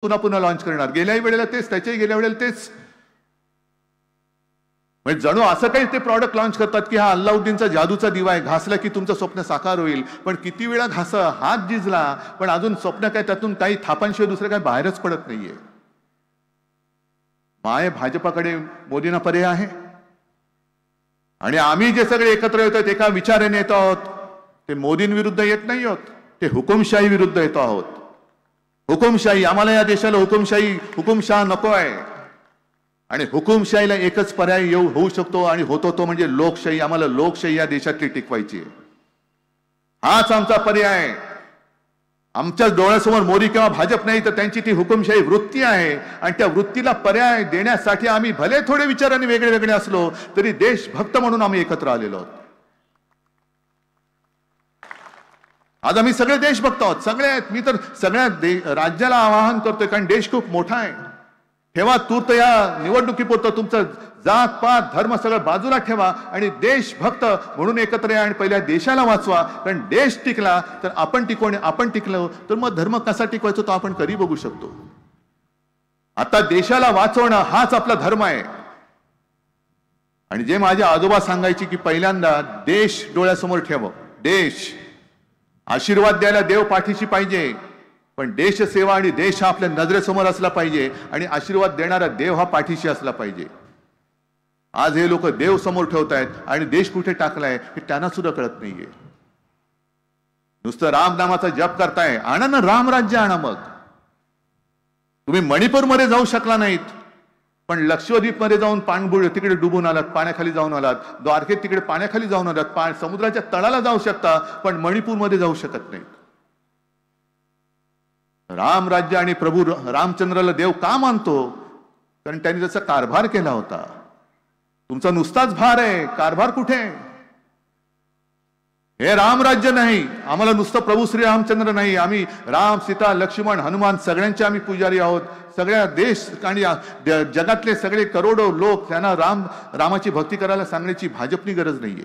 पुन्हा पुन्हा लॉन्च करणार, गेल्याही वेळेला तेच, त्याच्याही गेल्या वेळेला तेच. म्हणजे जणू असं काही ते प्रॉडक्ट लॉन्च करतात की हा अल्लाउद्दीनचा जादूचा दिवा आहे, घासला की तुमचं स्वप्न साकार होईल. पण किती वेळा हात जिजला, पण अजून स्वप्न काय त्यातून काही थापांशिवाय दुसरं काय बाहेरच पडत नाहीये. माय भाजपाकडे मोदींना पर्याय आहे. आणि आम्ही जे सगळे एकत्र येतो एका विचाराने येतो आहोत, ते मोदींविरुद्ध येत नाही आहोत, ते हुकुमशाही विरुद्ध येतो आहोत. हुकुमशाही, आम्हाला या देशाला हुकुमशाह नको आहे. आणि हुकुमशाहीला एकच पर्याय होऊ शकतो आणि होतो तो म्हणजे लोकशाही. आम्हाला लोकशाही या देशातली टिकवायची आहे. हाच आमचा पर्याय आहे. आमच्या डोळ्यासमोर मोदी किंवा भाजप नाही, तर त्यांची ती हुकुमशाही वृत्ती आहे. आणि त्या वृत्तीला पर्याय देण्यासाठी आम्ही भले थोडे विचाराने वेगळे वेगळे असलो तरी देशभक्त म्हणून आम्ही एकत्र आलेलो आहोत. आज आम्ही सगळे देशभक्त आहोत, सगळे आहेत. मी तर सगळ्या राज्याला आवाहन करतोय, कारण देश खूप मोठा आहे. ठेवा तूर्त या निवडणुकीपुरतं तुमचं जात पात धर्म सगळं बाजूला ठेवा आणि देशभक्त म्हणून एकत्र या आणि पहिल्या देशाला वाचवा. कारण देश टिकला तर आपण टिकू आणि आपण टिकलो तर मग धर्म कसा टिकवायचा तो आपण कधी बघू शकतो. आता देशाला वाचवणं हाच आपला धर्म आहे. आणि जे माझे आजोबा सांगायचे की पहिल्यांदा देश डोळ्यासमोर ठेव. देश, आशीर्वाद द्यायला देव पाठीशी पाहिजे, पण देशसेवा आणि देश हा आपल्या नजरेसमोर असला पाहिजे आणि आशीर्वाद देणारा देव हा पाठीशी असला पाहिजे. आज हे लोक देव समोर ठेवत आहेत आणि देश कुठे टाकलाय हे त्यांना सुद्धा कळत नाहीये. नुसतं राम नामाचा जप करताय, आणा ना राम राज्य आणा. मग तुम्ही मणिपूरमध्ये जाऊ शकला नाहीत, पण लक्षद्वीप मध्ये जाऊन पाणबुड तिकडे डुबून आलात, पाण्याखाली जाऊन आलात. द्वारकेत तिकडे पाण्याखाली जाऊन आलात, समुद्राच्या तळाला जाऊ शकता, पण मणिपूरमध्ये जाऊ शकत नाहीत. राम राज्य आणि प्रभू रामचंद्राला देव का मानतो? कारण त्यांनी जसा कारभार केला होता. तुमचा नुसताच भार आहे, कारभार कुठे? हे राम राज्य नाही. आम्हाला नुसतं प्रभू श्री रामचंद्र नाही, आम्ही राम, सीता, लक्ष्मण, हनुमान सगळ्यांचे आम्ही पुजारी आहोत. सगळ्या देश आणि जगातले सगळे करोडो लोक त्यांना रामाची भक्ती करायला सांगण्याची भाजपनी गरज नाहीये.